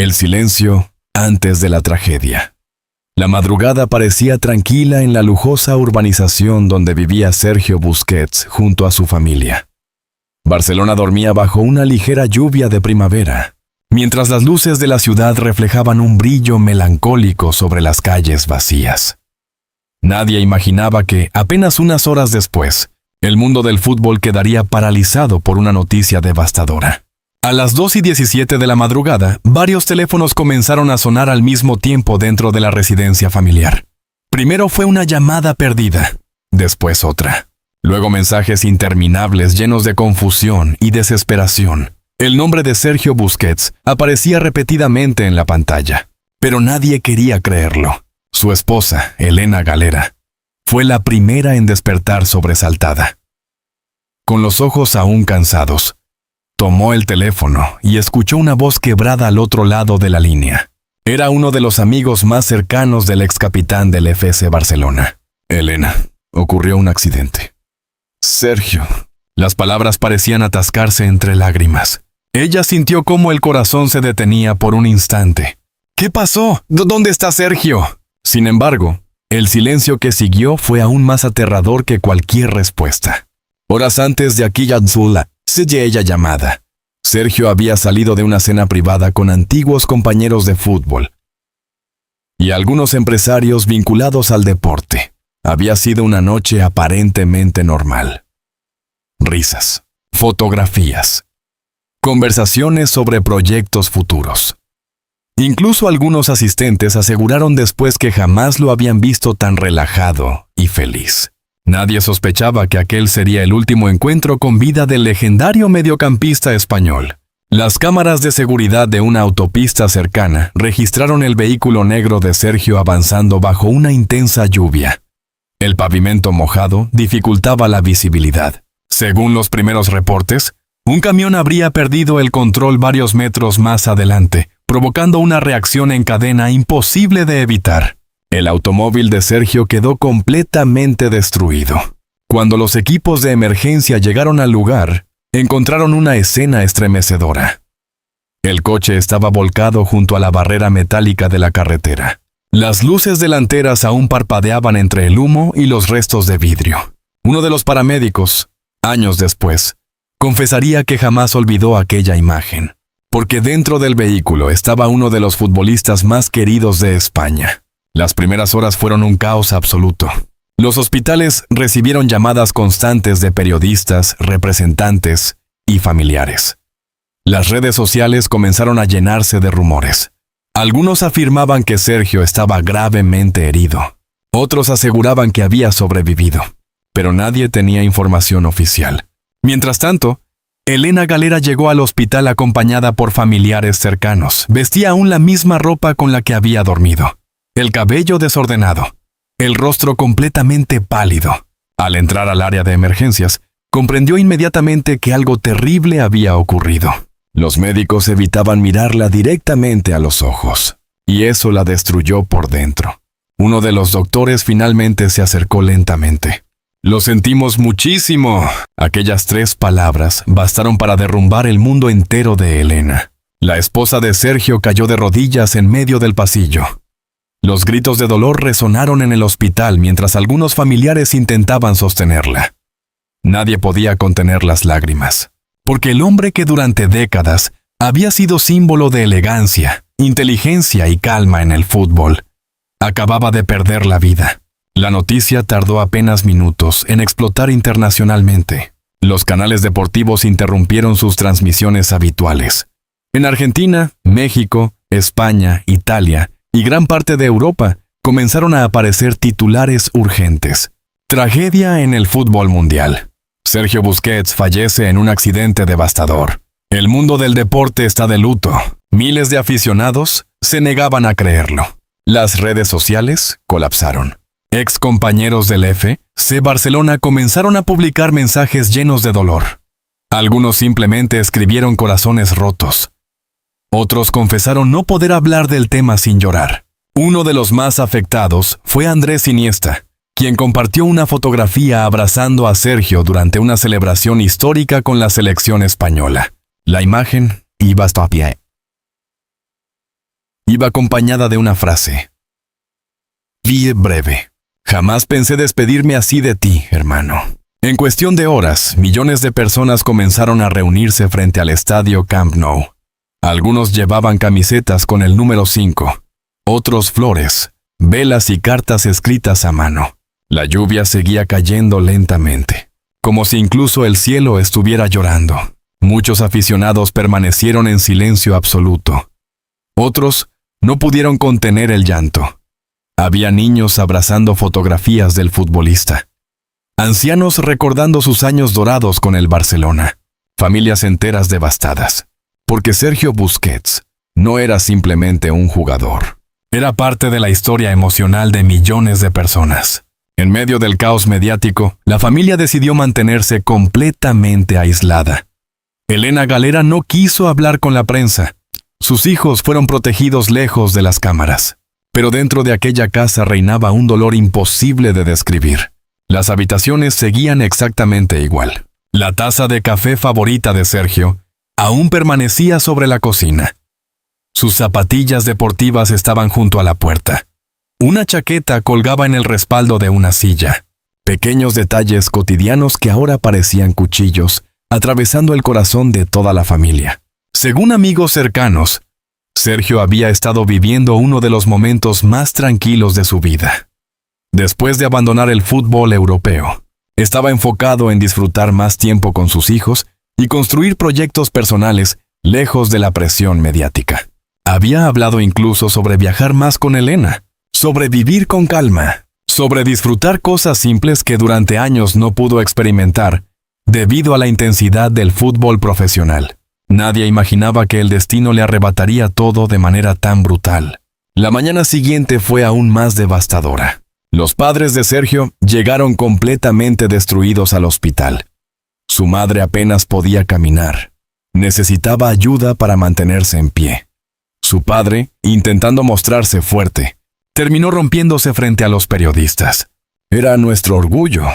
El silencio antes de la tragedia. La madrugada parecía tranquila en la lujosa urbanización donde vivía Sergio Busquets junto a su familia. Barcelona dormía bajo una ligera lluvia de primavera, mientras las luces de la ciudad reflejaban un brillo melancólico sobre las calles vacías. Nadie imaginaba que, apenas unas horas después, el mundo del fútbol quedaría paralizado por una noticia devastadora. A las 2:17 de la madrugada, varios teléfonos comenzaron a sonar al mismo tiempo dentro de la residencia familiar. Primero fue una llamada perdida, después otra. Luego mensajes interminables llenos de confusión y desesperación. El nombre de Sergio Busquets aparecía repetidamente en la pantalla, pero nadie quería creerlo. Su esposa, Elena Galera, fue la primera en despertar sobresaltada. Con los ojos aún cansados, tomó el teléfono y escuchó una voz quebrada al otro lado de la línea. Era uno de los amigos más cercanos del ex capitán del FC Barcelona. Elena, ocurrió un accidente. Sergio. Las palabras parecían atascarse entre lágrimas. Ella sintió cómo el corazón se detenía por un instante. ¿Qué pasó? ¿Dónde está Sergio? Sin embargo, el silencio que siguió fue aún más aterrador que cualquier respuesta. Horas antes de aquella ella llamada, Sergio había salido de una cena privada con antiguos compañeros de fútbol y algunos empresarios vinculados al deporte. Había sido una noche aparentemente normal. Risas, fotografías, conversaciones sobre proyectos futuros. Incluso algunos asistentes aseguraron después que jamás lo habían visto tan relajado y feliz. Nadie sospechaba que aquel sería el último encuentro con vida del legendario mediocampista español. Las cámaras de seguridad de una autopista cercana registraron el vehículo negro de Sergio avanzando bajo una intensa lluvia. El pavimento mojado dificultaba la visibilidad. Según los primeros reportes, un camión habría perdido el control varios metros más adelante, provocando una reacción en cadena imposible de evitar. El automóvil de Sergio quedó completamente destruido. Cuando los equipos de emergencia llegaron al lugar, encontraron una escena estremecedora. El coche estaba volcado junto a la barrera metálica de la carretera. Las luces delanteras aún parpadeaban entre el humo y los restos de vidrio. Uno de los paramédicos, años después, confesaría que jamás olvidó aquella imagen, porque dentro del vehículo estaba uno de los futbolistas más queridos de España. Las primeras horas fueron un caos absoluto. Los hospitales recibieron llamadas constantes de periodistas, representantes y familiares. Las redes sociales comenzaron a llenarse de rumores. Algunos afirmaban que Sergio estaba gravemente herido. Otros aseguraban que había sobrevivido, pero nadie tenía información oficial. Mientras tanto, Elena Galera llegó al hospital acompañada por familiares cercanos. Vestía aún la misma ropa con la que había dormido. El cabello desordenado, el rostro completamente pálido. Al entrar al área de emergencias, comprendió inmediatamente que algo terrible había ocurrido. Los médicos evitaban mirarla directamente a los ojos, y eso la destruyó por dentro. Uno de los doctores finalmente se acercó lentamente. «Lo sentimos muchísimo». Aquellas 3 palabras bastaron para derrumbar el mundo entero de Elena. La esposa de Sergio cayó de rodillas en medio del pasillo. Los gritos de dolor resonaron en el hospital mientras algunos familiares intentaban sostenerla. Nadie podía contener las lágrimas, porque el hombre que durante décadas había sido símbolo de elegancia, inteligencia y calma en el fútbol, acababa de perder la vida. La noticia tardó apenas minutos en explotar internacionalmente. Los canales deportivos interrumpieron sus transmisiones habituales. En Argentina, México, España, Italia y gran parte de Europa comenzaron a aparecer titulares urgentes. Tragedia en el fútbol mundial. Sergio Busquets fallece en un accidente devastador. El mundo del deporte está de luto. Miles de aficionados se negaban a creerlo. Las redes sociales colapsaron. Ex compañeros del FC Barcelona comenzaron a publicar mensajes llenos de dolor. Algunos simplemente escribieron corazones rotos. Otros confesaron no poder hablar del tema sin llorar. Uno de los más afectados fue Andrés Iniesta, quien compartió una fotografía abrazando a Sergio durante una celebración histórica con la selección española. La imagen iba hasta a pie. iba acompañada de una frase: «Vie breve. Jamás pensé despedirme así de ti, hermano». En cuestión de horas, millones de personas comenzaron a reunirse frente al estadio Camp Nou. Algunos llevaban camisetas con el número 5, otros flores, velas y cartas escritas a mano. La lluvia seguía cayendo lentamente, como si incluso el cielo estuviera llorando. Muchos aficionados permanecieron en silencio absoluto. Otros no pudieron contener el llanto. Había niños abrazando fotografías del futbolista, ancianos recordando sus años dorados con el Barcelona, familias enteras devastadas, porque Sergio Busquets no era simplemente un jugador. Era parte de la historia emocional de millones de personas. En medio del caos mediático, la familia decidió mantenerse completamente aislada. Elena Galera no quiso hablar con la prensa. Sus hijos fueron protegidos lejos de las cámaras. Pero dentro de aquella casa reinaba un dolor imposible de describir. Las habitaciones seguían exactamente igual. La taza de café favorita de Sergio aún permanecía sobre la cocina. Sus zapatillas deportivas estaban junto a la puerta. Una chaqueta colgaba en el respaldo de una silla. Pequeños detalles cotidianos que ahora parecían cuchillos, atravesando el corazón de toda la familia. Según amigos cercanos, Sergio había estado viviendo uno de los momentos más tranquilos de su vida. Después de abandonar el fútbol europeo, estaba enfocado en disfrutar más tiempo con sus hijos y construir proyectos personales lejos de la presión mediática. Había hablado incluso sobre viajar más con Elena, sobre vivir con calma, sobre disfrutar cosas simples que durante años no pudo experimentar debido a la intensidad del fútbol profesional. Nadie imaginaba que el destino le arrebataría todo de manera tan brutal. La mañana siguiente fue aún más devastadora. Los padres de Sergio llegaron completamente destruidos al hospital. Su madre apenas podía caminar. Necesitaba ayuda para mantenerse en pie. Su padre, intentando mostrarse fuerte, terminó rompiéndose frente a los periodistas. «Era nuestro orgullo,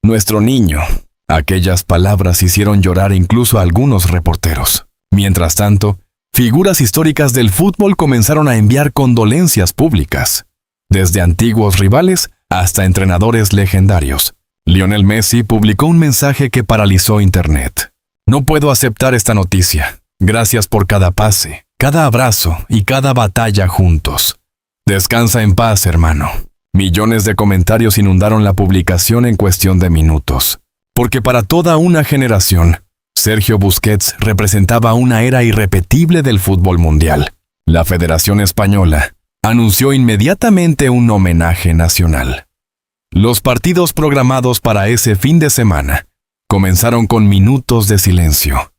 nuestro niño». Aquellas palabras hicieron llorar incluso a algunos reporteros. Mientras tanto, figuras históricas del fútbol comenzaron a enviar condolencias públicas, desde antiguos rivales hasta entrenadores legendarios. Lionel Messi publicó un mensaje que paralizó Internet. «No puedo aceptar esta noticia. Gracias por cada pase, cada abrazo y cada batalla juntos. Descansa en paz, hermano». Millones de comentarios inundaron la publicación en cuestión de minutos. Porque para toda una generación, Sergio Busquets representaba una era irrepetible del fútbol mundial. La Federación Española anunció inmediatamente un homenaje nacional. Los partidos programados para ese fin de semana comenzaron con minutos de silencio.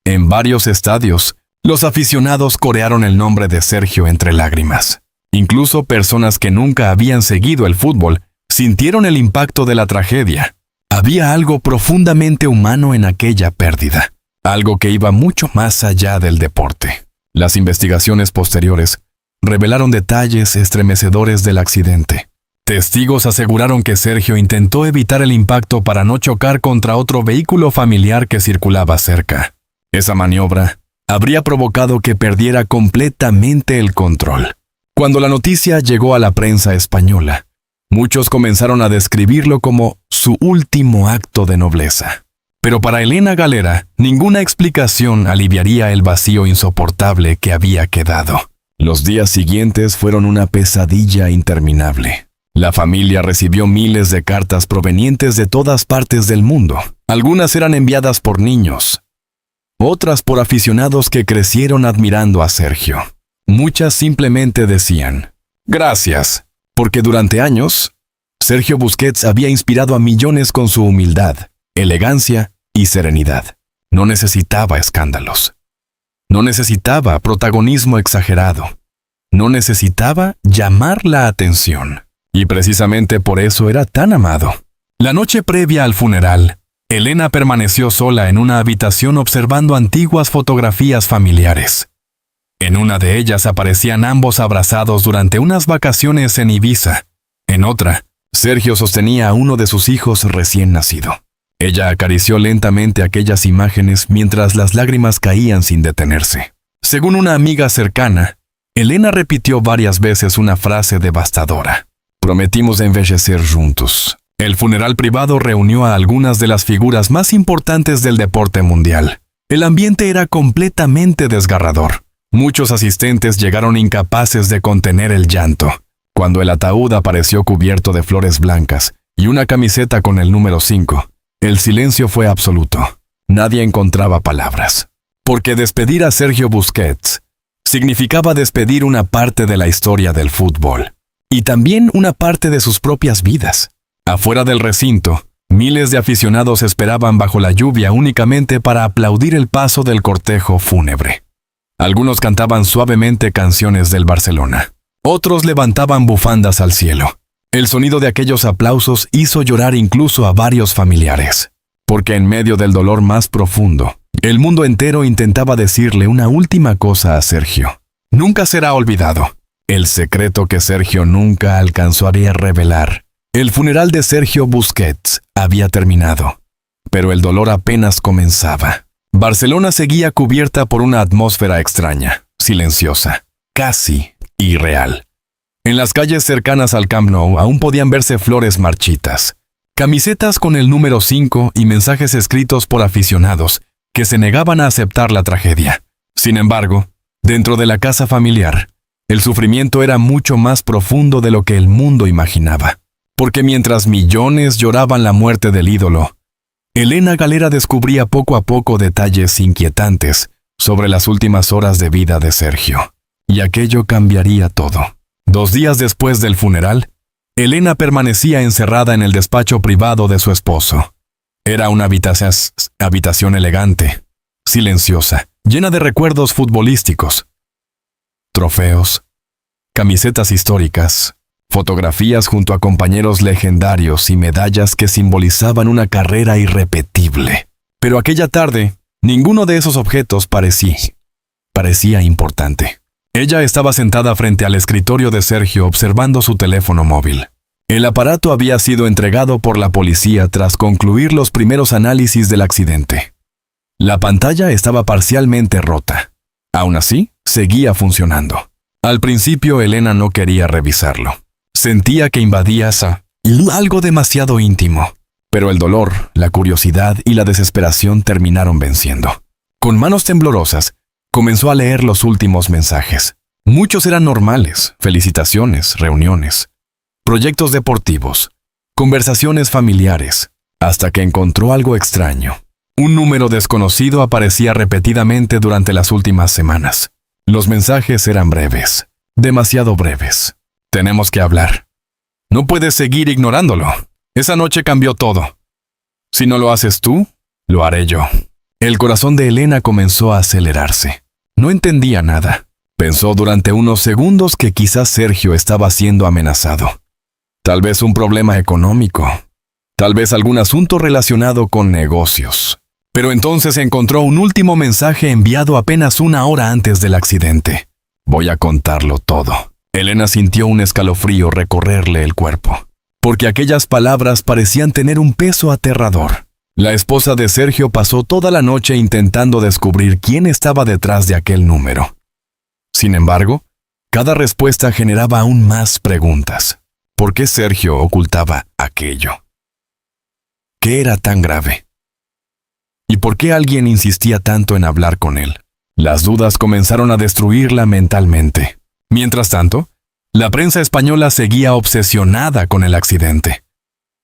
En varios estadios, los aficionados corearon el nombre de Sergio entre lágrimas. Incluso personas que nunca habían seguido el fútbol sintieron el impacto de la tragedia. Había algo profundamente humano en aquella pérdida, algo que iba mucho más allá del deporte. Las investigaciones posteriores revelaron detalles estremecedores del accidente. Testigos aseguraron que Sergio intentó evitar el impacto para no chocar contra otro vehículo familiar que circulaba cerca. Esa maniobra habría provocado que perdiera completamente el control. Cuando la noticia llegó a la prensa española, muchos comenzaron a describirlo como su último acto de nobleza. Pero para Elena Galera, ninguna explicación aliviaría el vacío insoportable que había quedado. Los días siguientes fueron una pesadilla interminable. La familia recibió miles de cartas provenientes de todas partes del mundo. Algunas eran enviadas por niños, otras por aficionados que crecieron admirando a Sergio. Muchas simplemente decían: «Gracias», porque durante años, Sergio Busquets había inspirado a millones con su humildad, elegancia y serenidad. No necesitaba escándalos. No necesitaba protagonismo exagerado. No necesitaba llamar la atención. Y precisamente por eso era tan amado. La noche previa al funeral, Elena permaneció sola en una habitación observando antiguas fotografías familiares. En una de ellas aparecían ambos abrazados durante unas vacaciones en Ibiza. En otra, Sergio sostenía a uno de sus hijos recién nacido. Ella acarició lentamente aquellas imágenes mientras las lágrimas caían sin detenerse. Según una amiga cercana, Elena repitió varias veces una frase devastadora. Prometimos envejecer juntos. El funeral privado reunió a algunas de las figuras más importantes del deporte mundial. El ambiente era completamente desgarrador. Muchos asistentes llegaron incapaces de contener el llanto. Cuando el ataúd apareció cubierto de flores blancas y una camiseta con el número 5, el silencio fue absoluto. Nadie encontraba palabras. Porque despedir a Sergio Busquets significaba despedir una parte de la historia del fútbol. Y también una parte de sus propias vidas. Afuera del recinto, miles de aficionados esperaban bajo la lluvia únicamente para aplaudir el paso del cortejo fúnebre. Algunos cantaban suavemente canciones del Barcelona. Otros levantaban bufandas al cielo. El sonido de aquellos aplausos hizo llorar incluso a varios familiares. Porque en medio del dolor más profundo, el mundo entero intentaba decirle una última cosa a Sergio. Nunca será olvidado. El secreto que Sergio nunca alcanzaría a revelar. El funeral de Sergio Busquets había terminado, pero el dolor apenas comenzaba. Barcelona seguía cubierta por una atmósfera extraña, silenciosa, casi irreal. En las calles cercanas al Camp Nou aún podían verse flores marchitas, camisetas con el número 5 y mensajes escritos por aficionados que se negaban a aceptar la tragedia. Sin embargo, dentro de la casa familiar, el sufrimiento era mucho más profundo de lo que el mundo imaginaba. Porque mientras millones lloraban la muerte del ídolo, Elena Galera descubría poco a poco detalles inquietantes sobre las últimas horas de vida de Sergio. Y aquello cambiaría todo. 2 días después del funeral, Elena permanecía encerrada en el despacho privado de su esposo. Era una habitación elegante, silenciosa, llena de recuerdos futbolísticos, trofeos, camisetas históricas, fotografías junto a compañeros legendarios y medallas que simbolizaban una carrera irrepetible. Pero aquella tarde, ninguno de esos objetos parecía importante. Ella estaba sentada frente al escritorio de Sergio observando su teléfono móvil. El aparato había sido entregado por la policía tras concluir los primeros análisis del accidente. La pantalla estaba parcialmente rota. Aún así, seguía funcionando. Al principio, Elena no quería revisarlo. Sentía que invadía algo demasiado íntimo, pero el dolor, la curiosidad y la desesperación terminaron venciendo. Con manos temblorosas, comenzó a leer los últimos mensajes. Muchos eran normales, felicitaciones, reuniones, proyectos deportivos, conversaciones familiares, hasta que encontró algo extraño. Un número desconocido aparecía repetidamente durante las últimas semanas. Los mensajes eran breves, demasiado breves. Tenemos que hablar. No puedes seguir ignorándolo. Esa noche cambió todo. Si no lo haces tú, lo haré yo. El corazón de Elena comenzó a acelerarse. No entendía nada. Pensó durante unos segundos que quizás Sergio estaba siendo amenazado. Tal vez un problema económico. Tal vez algún asunto relacionado con negocios. Pero entonces encontró un último mensaje enviado apenas 1 hora antes del accidente. Voy a contarlo todo. Elena sintió un escalofrío recorrerle el cuerpo, porque aquellas palabras parecían tener un peso aterrador. La esposa de Sergio pasó toda la noche intentando descubrir quién estaba detrás de aquel número. Sin embargo, cada respuesta generaba aún más preguntas. ¿Por qué Sergio ocultaba aquello? ¿Qué era tan grave? ¿Y por qué alguien insistía tanto en hablar con él? Las dudas comenzaron a destruirla mentalmente. Mientras tanto, la prensa española seguía obsesionada con el accidente.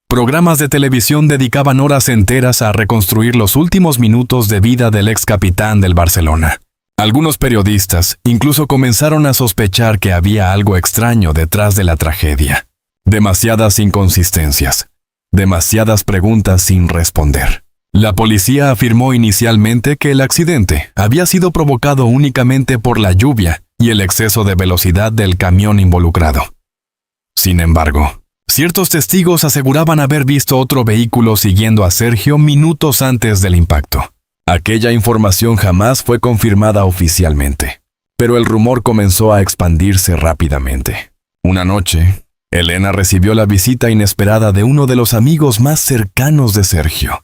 Programas de televisión dedicaban horas enteras a reconstruir los últimos minutos de vida del ex capitán del Barcelona. Algunos periodistas incluso comenzaron a sospechar que había algo extraño detrás de la tragedia. Demasiadas inconsistencias, demasiadas preguntas sin responder. La policía afirmó inicialmente que el accidente había sido provocado únicamente por la lluvia y el exceso de velocidad del camión involucrado. Sin embargo, ciertos testigos aseguraban haber visto otro vehículo siguiendo a Sergio minutos antes del impacto. Aquella información jamás fue confirmada oficialmente, pero el rumor comenzó a expandirse rápidamente. Una noche, Elena recibió la visita inesperada de uno de los amigos más cercanos de Sergio.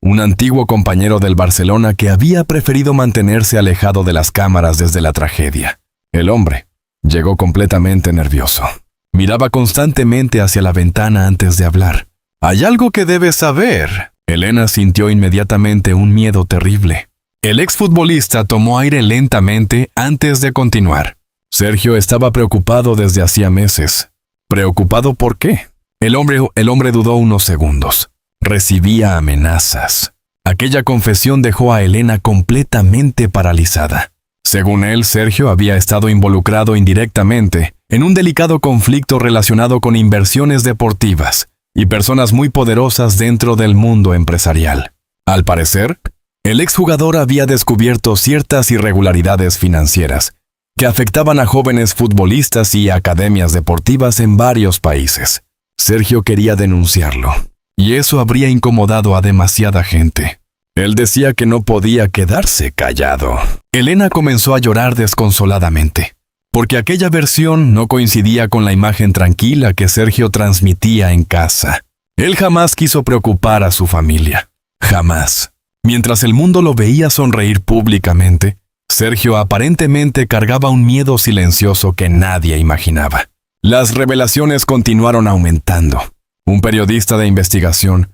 Un antiguo compañero del Barcelona que había preferido mantenerse alejado de las cámaras desde la tragedia. El hombre llegó completamente nervioso. Miraba constantemente hacia la ventana antes de hablar. «Hay algo que debes saber». Elena sintió inmediatamente un miedo terrible. El exfutbolista tomó aire lentamente antes de continuar. Sergio estaba preocupado desde hacía meses. ¿Preocupado por qué? El hombre dudó unos segundos. Recibía amenazas. Aquella confesión dejó a Elena completamente paralizada. Según él, Sergio había estado involucrado indirectamente en un delicado conflicto relacionado con inversiones deportivas y personas muy poderosas dentro del mundo empresarial. Al parecer, el exjugador había descubierto ciertas irregularidades financieras que afectaban a jóvenes futbolistas y academias deportivas en varios países. Sergio quería denunciarlo, y eso habría incomodado a demasiada gente. Él decía que no podía quedarse callado. Elena comenzó a llorar desconsoladamente, porque aquella versión no coincidía con la imagen tranquila que Sergio transmitía en casa. Él jamás quiso preocupar a su familia. Jamás. Mientras el mundo lo veía sonreír públicamente, Sergio aparentemente cargaba un miedo silencioso que nadie imaginaba. Las revelaciones continuaron aumentando. Un periodista de investigación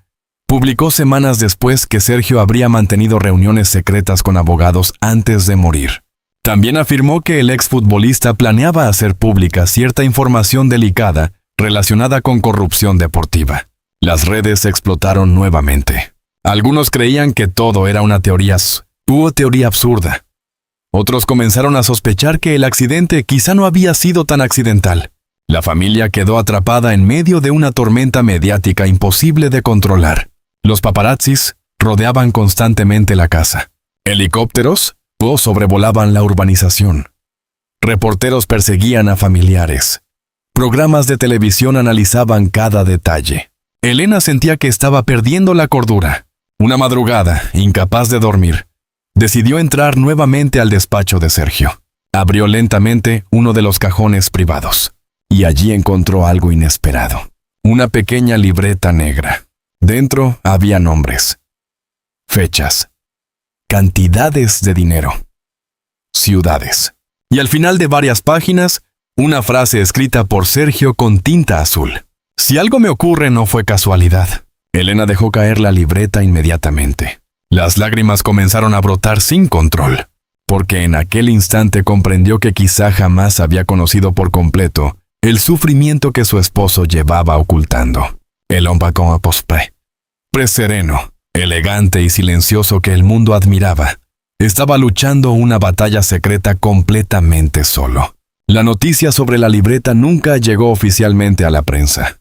publicó semanas después que Sergio habría mantenido reuniones secretas con abogados antes de morir. También afirmó que el exfutbolista planeaba hacer pública cierta información delicada relacionada con corrupción deportiva. Las redes explotaron nuevamente. Algunos creían que todo era una teoría absurda. Otros comenzaron a sospechar que el accidente quizá no había sido tan accidental. La familia quedó atrapada en medio de una tormenta mediática imposible de controlar. Los paparazzis rodeaban constantemente la casa. Helicópteros sobrevolaban la urbanización. Reporteros perseguían a familiares. Programas de televisión analizaban cada detalle. Elena sentía que estaba perdiendo la cordura. Una madrugada, incapaz de dormir, decidió entrar nuevamente al despacho de Sergio. Abrió lentamente uno de los cajones privados, y allí encontró algo inesperado. Una pequeña libreta negra. Dentro había nombres, fechas, cantidades de dinero, ciudades. Y al final de varias páginas, una frase escrita por Sergio con tinta azul. «Si algo me ocurre no fue casualidad». Elena dejó caer la libreta inmediatamente. Las lágrimas comenzaron a brotar sin control, porque en aquel instante comprendió que quizá jamás había conocido por completo el sufrimiento que su esposo llevaba ocultando. El hombre como sereno, elegante y silencioso que el mundo admiraba, estaba luchando una batalla secreta completamente solo. La noticia sobre la libreta nunca llegó oficialmente a la prensa,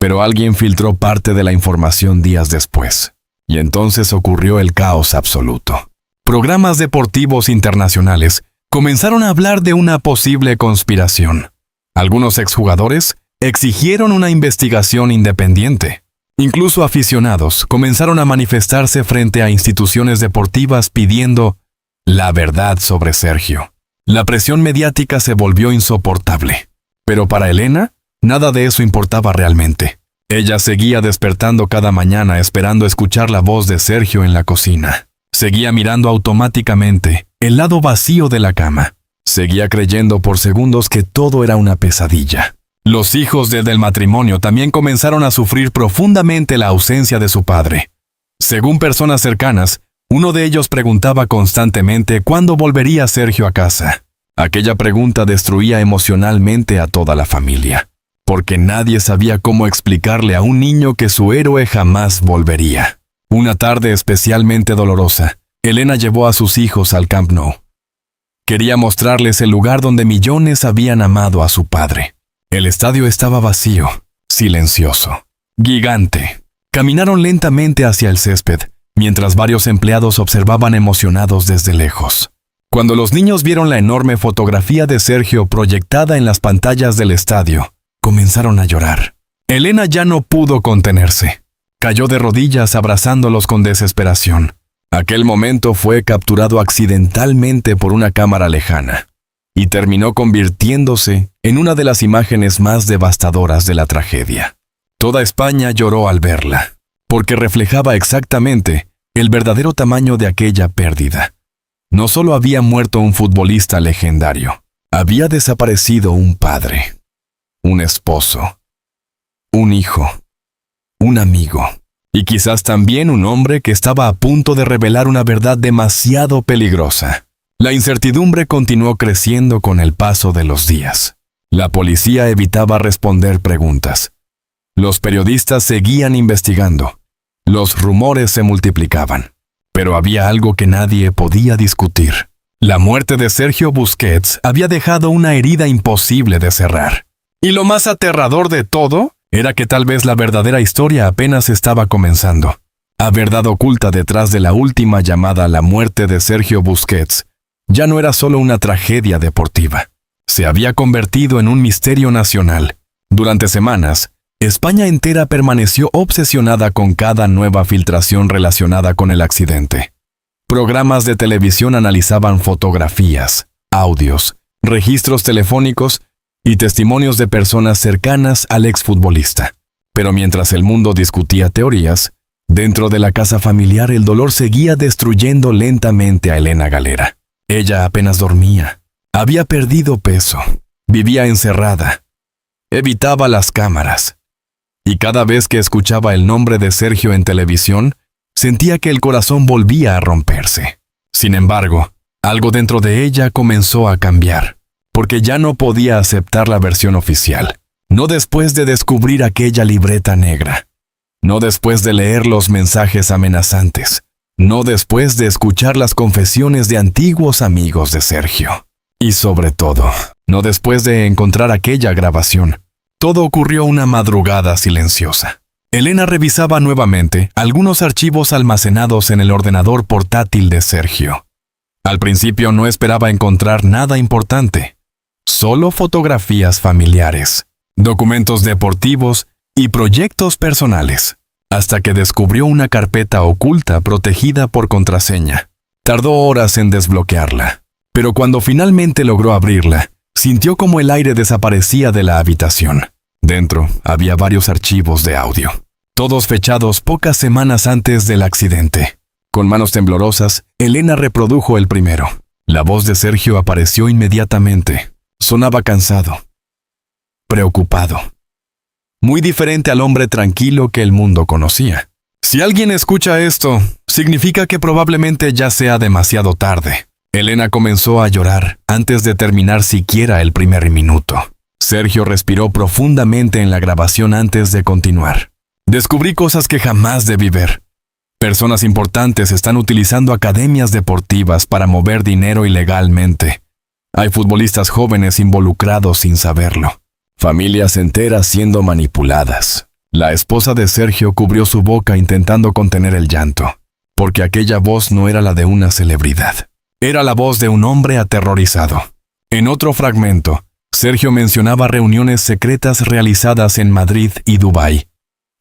pero alguien filtró parte de la información días después, y entonces ocurrió el caos absoluto. Programas deportivos internacionales comenzaron a hablar de una posible conspiración. Algunos exjugadores exigieron una investigación independiente. Incluso aficionados comenzaron a manifestarse frente a instituciones deportivas pidiendo la verdad sobre Sergio. La presión mediática se volvió insoportable. Pero para Elena, nada de eso importaba realmente. Ella seguía despertando cada mañana esperando escuchar la voz de Sergio en la cocina. Seguía mirando automáticamente el lado vacío de la cama. Seguía creyendo por segundos que todo era una pesadilla. Los hijos del matrimonio también comenzaron a sufrir profundamente la ausencia de su padre. Según personas cercanas, uno de ellos preguntaba constantemente cuándo volvería Sergio a casa. Aquella pregunta destruía emocionalmente a toda la familia, porque nadie sabía cómo explicarle a un niño que su héroe jamás volvería. Una tarde especialmente dolorosa, Elena llevó a sus hijos al Camp Nou. Quería mostrarles el lugar donde millones habían amado a su padre. El estadio estaba vacío, silencioso, gigante. Caminaron lentamente hacia el césped, mientras varios empleados observaban emocionados desde lejos. Cuando los niños vieron la enorme fotografía de Sergio proyectada en las pantallas del estadio, comenzaron a llorar. Elena ya no pudo contenerse. Cayó de rodillas abrazándolos con desesperación. Aquel momento fue capturado accidentalmente por una cámara lejana y terminó convirtiéndose en una de las imágenes más devastadoras de la tragedia. Toda España lloró al verla, porque reflejaba exactamente el verdadero tamaño de aquella pérdida. No solo había muerto un futbolista legendario, Había desaparecido un padre, un esposo, un hijo, un amigo, y quizás también un hombre que estaba a punto de revelar una verdad demasiado peligrosa. La incertidumbre continuó creciendo con el paso de los días. La policía evitaba responder preguntas. Los periodistas seguían investigando. Los rumores se multiplicaban. Pero había algo que nadie podía discutir. La muerte de Sergio Busquets había dejado una herida imposible de cerrar. Y lo más aterrador de todo era que tal vez la verdadera historia apenas estaba comenzando. La verdad oculta detrás de la última llamada a la muerte de Sergio Busquets ya no era solo una tragedia deportiva. Se había convertido en un misterio nacional. Durante semanas, España entera permaneció obsesionada con cada nueva filtración relacionada con el accidente. Programas de televisión analizaban fotografías, audios, registros telefónicos y testimonios de personas cercanas al exfutbolista. Pero mientras el mundo discutía teorías, dentro de la casa familiar el dolor seguía destruyendo lentamente a Elena Galera. Ella apenas dormía. Había perdido peso. Vivía encerrada. Evitaba las cámaras. Y cada vez que escuchaba el nombre de Sergio en televisión, sentía que el corazón volvía a romperse. Sin embargo, algo dentro de ella comenzó a cambiar, porque ya no podía aceptar la versión oficial. No después de descubrir aquella libreta negra. No después de leer los mensajes amenazantes. No después de escuchar las confesiones de antiguos amigos de Sergio. Y sobre todo, no después de encontrar aquella grabación. Todo ocurrió una madrugada silenciosa. Elena revisaba nuevamente algunos archivos almacenados en el ordenador portátil de Sergio. Al principio no esperaba encontrar nada importante. Solo fotografías familiares, documentos deportivos y proyectos personales. Hasta que descubrió una carpeta oculta protegida por contraseña. Tardó horas en desbloquearla, pero cuando finalmente logró abrirla, sintió como el aire desaparecía de la habitación. Dentro había varios archivos de audio, todos fechados pocas semanas antes del accidente. Con manos temblorosas, Elena reprodujo el primero. La voz de Sergio apareció inmediatamente. Sonaba cansado, preocupado. Muy diferente al hombre tranquilo que el mundo conocía. Si alguien escucha esto, significa que probablemente ya sea demasiado tarde. Elena comenzó a llorar antes de terminar siquiera el primer minuto. Sergio respiró profundamente en la grabación antes de continuar. Descubrí cosas que jamás debí ver. Personas importantes están utilizando academias deportivas para mover dinero ilegalmente. Hay futbolistas jóvenes involucrados sin saberlo. Familias enteras siendo manipuladas. La esposa de Sergio cubrió su boca intentando contener el llanto, porque aquella voz no era la de una celebridad. Era la voz de un hombre aterrorizado. En otro fragmento, Sergio mencionaba reuniones secretas realizadas en Madrid y Dubái.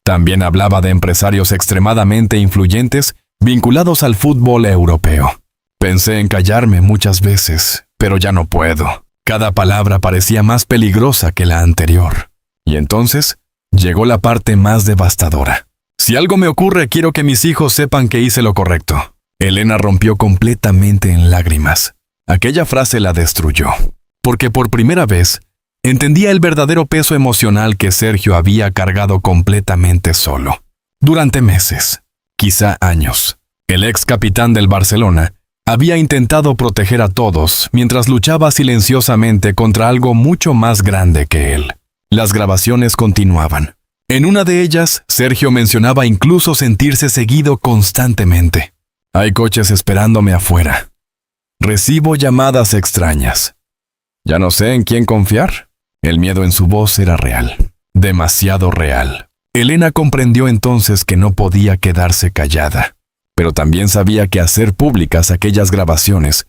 También hablaba de empresarios extremadamente influyentes vinculados al fútbol europeo. Pensé en callarme muchas veces, pero ya no puedo. Cada palabra parecía más peligrosa que la anterior. Y entonces, llegó la parte más devastadora. Si algo me ocurre, quiero que mis hijos sepan que hice lo correcto. Elena rompió completamente en lágrimas. Aquella frase la destruyó, porque por primera vez, entendía el verdadero peso emocional que Sergio había cargado completamente solo. Durante meses, quizá años, el ex capitán del Barcelona había intentado proteger a todos mientras luchaba silenciosamente contra algo mucho más grande que él. Las grabaciones continuaban. En una de ellas, Sergio mencionaba incluso sentirse seguido constantemente. Hay coches esperándome afuera. Recibo llamadas extrañas. Ya no sé en quién confiar. El miedo en su voz era real. Demasiado real. Elena comprendió entonces que no podía quedarse callada. Pero también sabía que hacer públicas aquellas grabaciones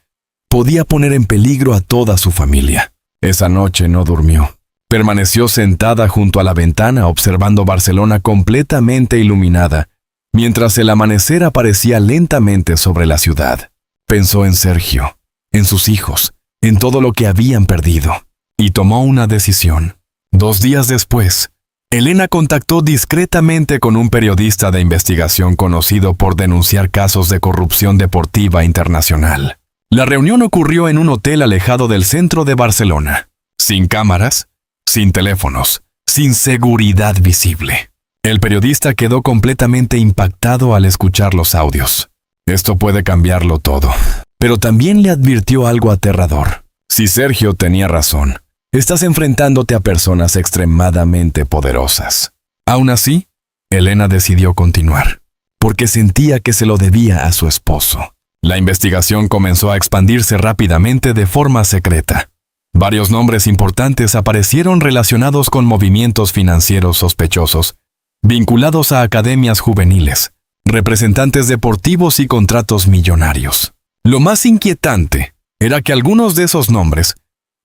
podía poner en peligro a toda su familia. Esa noche no durmió. Permaneció sentada junto a la ventana observando Barcelona completamente iluminada, mientras el amanecer aparecía lentamente sobre la ciudad. Pensó en Sergio, en sus hijos, en todo lo que habían perdido, y tomó una decisión. 2 días después, Elena contactó discretamente con un periodista de investigación conocido por denunciar casos de corrupción deportiva internacional. La reunión ocurrió en un hotel alejado del centro de Barcelona, sin cámaras, sin teléfonos, sin seguridad visible. El periodista quedó completamente impactado al escuchar los audios. Esto puede cambiarlo todo. Pero también le advirtió algo aterrador. Si Sergio tenía razón, estás enfrentándote a personas extremadamente poderosas. Aún así, Elena decidió continuar, porque sentía que se lo debía a su esposo. La investigación comenzó a expandirse rápidamente de forma secreta. Varios nombres importantes aparecieron relacionados con movimientos financieros sospechosos, vinculados a academias juveniles, representantes deportivos y contratos millonarios. Lo más inquietante era que algunos de esos nombres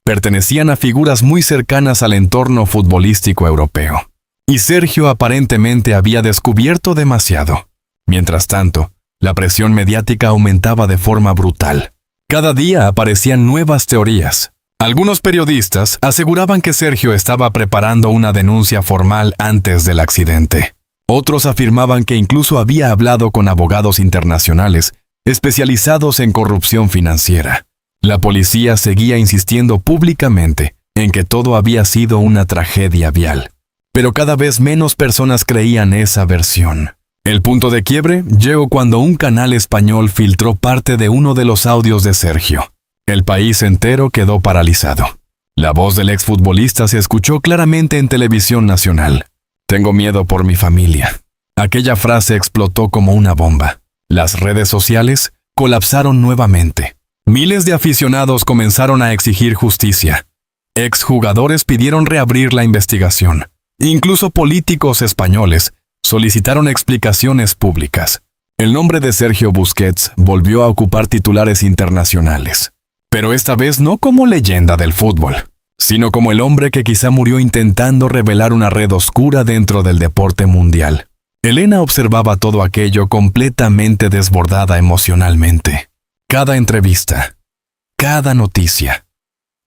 pertenecían a figuras muy cercanas al entorno futbolístico europeo. Y Sergio aparentemente había descubierto demasiado. Mientras tanto, la presión mediática aumentaba de forma brutal. Cada día aparecían nuevas teorías. Algunos periodistas aseguraban que Sergio estaba preparando una denuncia formal antes del accidente. Otros afirmaban que incluso había hablado con abogados internacionales especializados en corrupción financiera. La policía seguía insistiendo públicamente en que todo había sido una tragedia vial. Pero cada vez menos personas creían esa versión. El punto de quiebre llegó cuando un canal español filtró parte de uno de los audios de Sergio. El país entero quedó paralizado. La voz del exfutbolista se escuchó claramente en televisión nacional. Tengo miedo por mi familia. Aquella frase explotó como una bomba. Las redes sociales colapsaron nuevamente. Miles de aficionados comenzaron a exigir justicia. Exjugadores pidieron reabrir la investigación. Incluso políticos españoles solicitaron explicaciones públicas. El nombre de Sergio Busquets volvió a ocupar titulares internacionales. Pero esta vez no como leyenda del fútbol, sino como el hombre que quizá murió intentando revelar una red oscura dentro del deporte mundial. Elena observaba todo aquello completamente desbordada emocionalmente. Cada entrevista, cada noticia,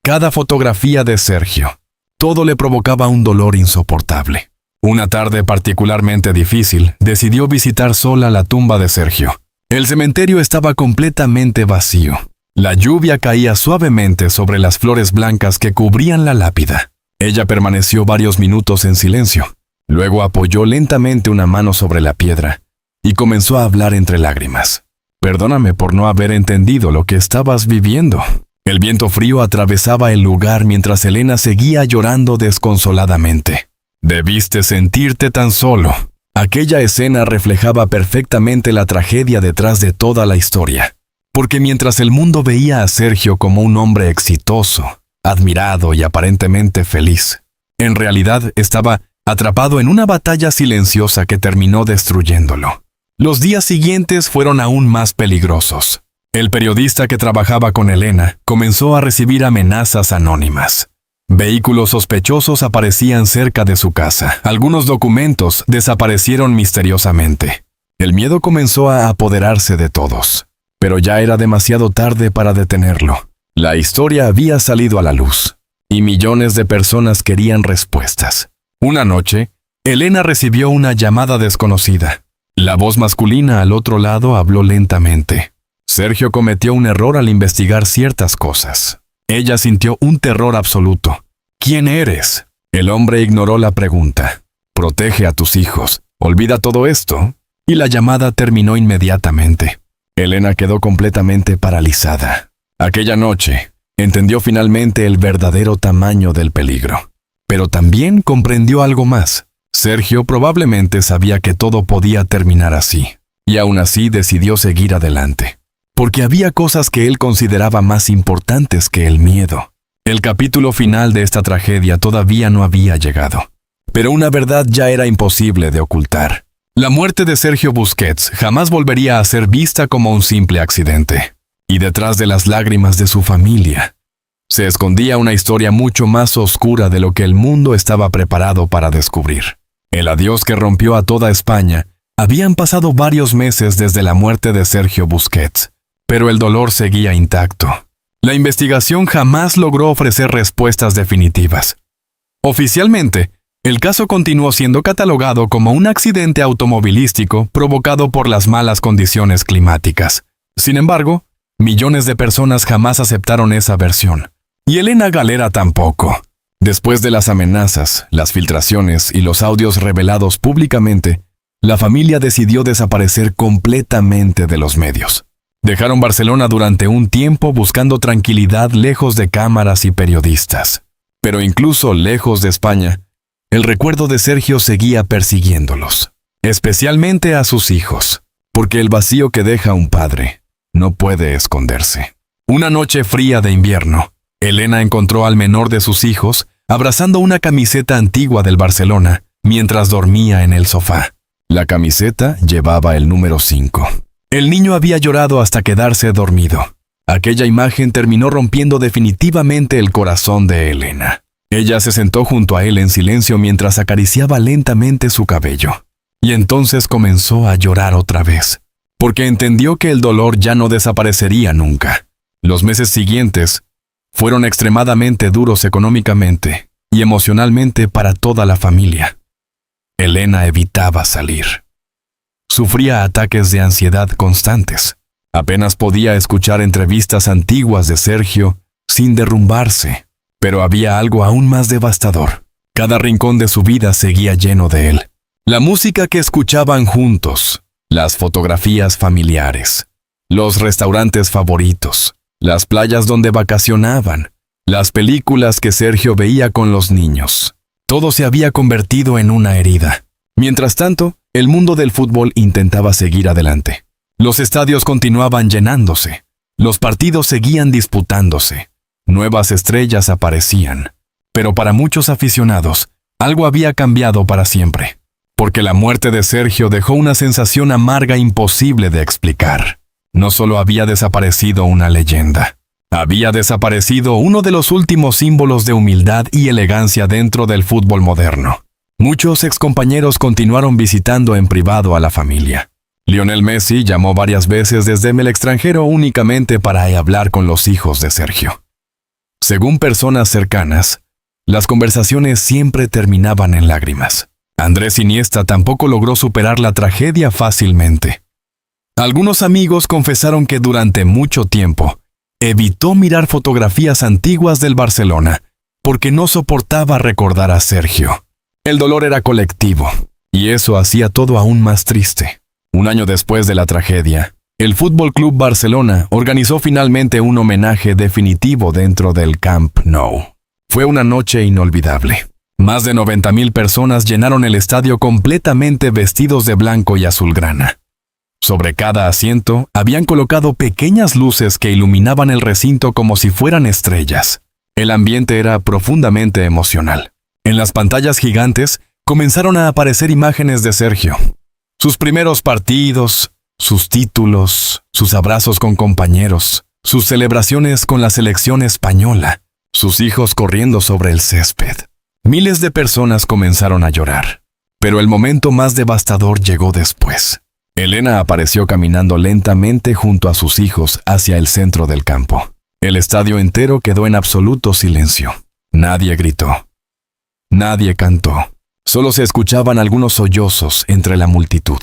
cada fotografía de Sergio, todo le provocaba un dolor insoportable. Una tarde particularmente difícil, decidió visitar sola la tumba de Sergio. El cementerio estaba completamente vacío. La lluvia caía suavemente sobre las flores blancas que cubrían la lápida. Ella permaneció varios minutos en silencio. Luego apoyó lentamente una mano sobre la piedra y comenzó a hablar entre lágrimas. Perdóname por no haber entendido lo que estabas viviendo. El viento frío atravesaba el lugar mientras Elena seguía llorando desconsoladamente. Debiste sentirte tan solo. Aquella escena reflejaba perfectamente la tragedia detrás de toda la historia. Porque mientras el mundo veía a Sergio como un hombre exitoso, admirado y aparentemente feliz, en realidad estaba atrapado en una batalla silenciosa que terminó destruyéndolo. Los días siguientes fueron aún más peligrosos. El periodista que trabajaba con Elena comenzó a recibir amenazas anónimas. Vehículos sospechosos aparecían cerca de su casa. Algunos documentos desaparecieron misteriosamente. El miedo comenzó a apoderarse de todos. Pero ya era demasiado tarde para detenerlo. La historia había salido a la luz, y millones de personas querían respuestas. Una noche, Elena recibió una llamada desconocida. La voz masculina al otro lado habló lentamente. Sergio cometió un error al investigar ciertas cosas. Ella sintió un terror absoluto. ¿Quién eres? El hombre ignoró la pregunta. Protege a tus hijos. Olvida todo esto. Y la llamada terminó inmediatamente. Elena quedó completamente paralizada. Aquella noche, entendió finalmente el verdadero tamaño del peligro. Pero también comprendió algo más. Sergio probablemente sabía que todo podía terminar así. Y aún así decidió seguir adelante. Porque había cosas que él consideraba más importantes que el miedo. El capítulo final de esta tragedia todavía no había llegado. Pero una verdad ya era imposible de ocultar. La muerte de Sergio Busquets jamás volvería a ser vista como un simple accidente. Y detrás de las lágrimas de su familia, se escondía una historia mucho más oscura de lo que el mundo estaba preparado para descubrir. El adiós que rompió a toda España. Habían pasado varios meses desde la muerte de Sergio Busquets, pero el dolor seguía intacto. La investigación jamás logró ofrecer respuestas definitivas. Oficialmente, el caso continuó siendo catalogado como un accidente automovilístico provocado por las malas condiciones climáticas. Sin embargo, Millones de personas jamás aceptaron esa versión. Y Elena Galera tampoco. Después de las amenazas, las filtraciones y los audios revelados públicamente, la familia decidió desaparecer completamente de los medios. Dejaron Barcelona durante un tiempo buscando tranquilidad lejos de cámaras y periodistas. Pero incluso lejos de España, el recuerdo de Sergio seguía persiguiéndolos, especialmente a sus hijos, porque el vacío que deja un padre no puede esconderse. Una noche fría de invierno, Elena encontró al menor de sus hijos abrazando una camiseta antigua del Barcelona mientras dormía en el sofá. La camiseta llevaba el número 5. El niño había llorado hasta quedarse dormido. Aquella imagen terminó rompiendo definitivamente el corazón de Elena. Ella se sentó junto a él en silencio mientras acariciaba lentamente su cabello. Y entonces comenzó a llorar otra vez, porque entendió que el dolor ya no desaparecería nunca. Los meses siguientes fueron extremadamente duros económicamente y emocionalmente para toda la familia. Elena evitaba salir. Sufría ataques de ansiedad constantes. Apenas podía escuchar entrevistas antiguas de Sergio sin derrumbarse, pero había algo aún más devastador. Cada rincón de su vida seguía lleno de él. La música que escuchaban juntos, las fotografías familiares, los restaurantes favoritos, las playas donde vacacionaban, las películas que Sergio veía con los niños. Todo se había convertido en una herida. Mientras tanto, el mundo del fútbol intentaba seguir adelante. Los estadios continuaban llenándose. Los partidos seguían disputándose. Nuevas estrellas aparecían. Pero para muchos aficionados, algo había cambiado para siempre. Porque la muerte de Sergio dejó una sensación amarga imposible de explicar. No solo había desaparecido una leyenda, había desaparecido uno de los últimos símbolos de humildad y elegancia dentro del fútbol moderno. Muchos excompañeros continuaron visitando en privado a la familia. Lionel Messi llamó varias veces desde el extranjero únicamente para hablar con los hijos de Sergio. Según personas cercanas, las conversaciones siempre terminaban en lágrimas. Andrés Iniesta tampoco logró superar la tragedia fácilmente. Algunos amigos confesaron que durante mucho tiempo evitó mirar fotografías antiguas del Barcelona porque no soportaba recordar a Sergio. El dolor era colectivo, y eso hacía todo aún más triste. Un año después de la tragedia, el FC Barcelona organizó finalmente un homenaje definitivo dentro del Camp Nou. Fue una noche inolvidable. Más de 90,000 personas llenaron el estadio completamente vestidos de blanco y azulgrana. Sobre cada asiento habían colocado pequeñas luces que iluminaban el recinto como si fueran estrellas. El ambiente era profundamente emocional. En las pantallas gigantes comenzaron a aparecer imágenes de Sergio. Sus primeros partidos, sus títulos, sus abrazos con compañeros, sus celebraciones con la selección española, sus hijos corriendo sobre el césped. Miles de personas comenzaron a llorar. Pero el momento más devastador llegó después. Elena apareció caminando lentamente junto a sus hijos hacia el centro del campo. El estadio entero quedó en absoluto silencio. Nadie gritó. Nadie cantó. Solo se escuchaban algunos sollozos entre la multitud.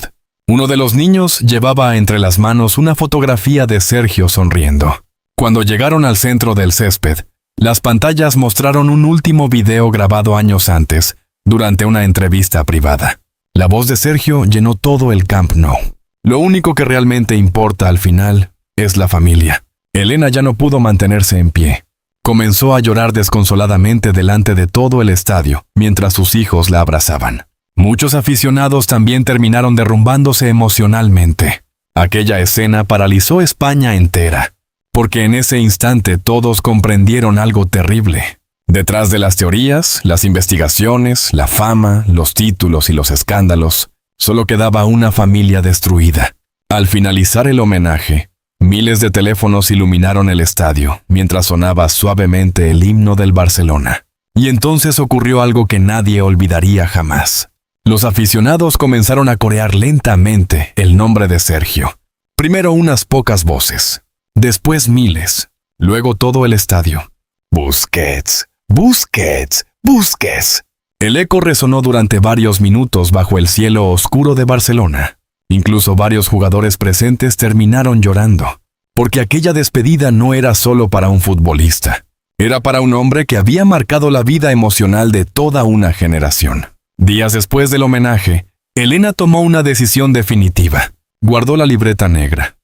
Uno de los niños llevaba entre las manos una fotografía de Sergio sonriendo. Cuando llegaron al centro del césped, las pantallas mostraron un último video grabado años antes, durante una entrevista privada. La voz de Sergio llenó todo el Camp Nou. Lo único que realmente importa al final es la familia. Elena ya no pudo mantenerse en pie. Comenzó a llorar desconsoladamente delante de todo el estadio, mientras sus hijos la abrazaban. Muchos aficionados también terminaron derrumbándose emocionalmente. Aquella escena paralizó España entera, porque en ese instante todos comprendieron algo terrible. Detrás de las teorías, las investigaciones, la fama, los títulos y los escándalos, solo quedaba una familia destruida. Al finalizar el homenaje, miles de teléfonos iluminaron el estadio mientras sonaba suavemente el himno del Barcelona. Y entonces ocurrió algo que nadie olvidaría jamás. Los aficionados comenzaron a corear lentamente el nombre de Sergio. Primero unas pocas voces, después miles, luego todo el estadio. Busquets, Busquets, Busquets. El eco resonó durante varios minutos bajo el cielo oscuro de Barcelona. Incluso varios jugadores presentes terminaron llorando. porque aquella despedida no era solo para un futbolista. Era para un hombre que había marcado la vida emocional de toda una generación. Días después del homenaje, Elena tomó una decisión definitiva. Guardó la libreta negra,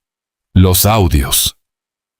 los audios,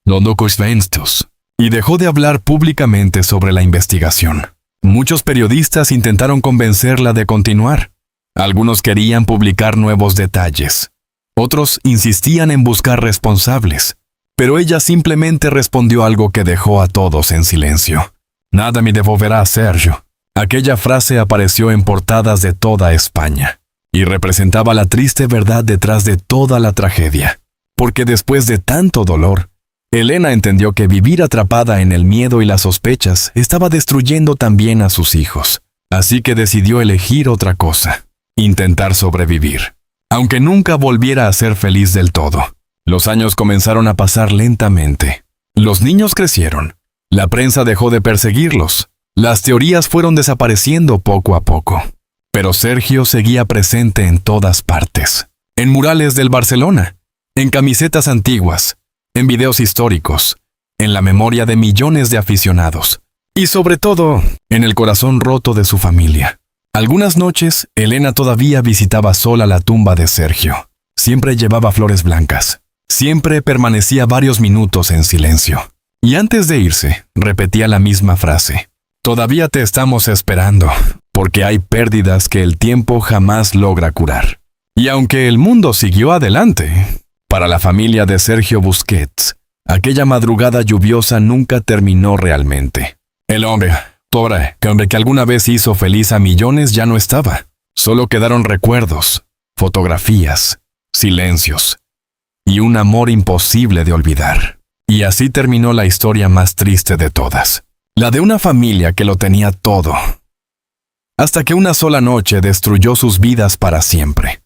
los documentos, y dejó de hablar públicamente sobre la investigación. Muchos periodistas intentaron convencerla de continuar. Algunos querían publicar nuevos detalles. Otros insistían en buscar responsables. Pero ella simplemente respondió algo que dejó a todos en silencio. Nada me devolverá, Sergio. Aquella frase apareció en portadas de toda España y representaba la triste verdad detrás de toda la tragedia. Porque después de tanto dolor, Elena entendió que vivir atrapada en el miedo y las sospechas estaba destruyendo también a sus hijos. Así que decidió elegir otra cosa, intentar sobrevivir, aunque nunca volviera a ser feliz del todo. Los años comenzaron a pasar lentamente. Los niños crecieron. La prensa dejó de perseguirlos. Las teorías fueron desapareciendo poco a poco. Pero Sergio seguía presente en todas partes. En murales del Barcelona, en camisetas antiguas, en videos históricos, en la memoria de millones de aficionados. Y sobre todo, en el corazón roto de su familia. Algunas noches, Elena todavía visitaba sola la tumba de Sergio. Siempre llevaba flores blancas. Siempre permanecía varios minutos en silencio. Y antes de irse, repetía la misma frase. Todavía te estamos esperando, porque hay pérdidas que el tiempo jamás logra curar. Y aunque el mundo siguió adelante, para la familia de Sergio Busquets, aquella madrugada lluviosa nunca terminó realmente. El hombre que alguna vez hizo feliz a millones ya no estaba. Solo quedaron recuerdos, fotografías, silencios y un amor imposible de olvidar. Y así terminó la historia más triste de todas. La de una familia que lo tenía todo. Hasta que una sola noche destruyó sus vidas para siempre.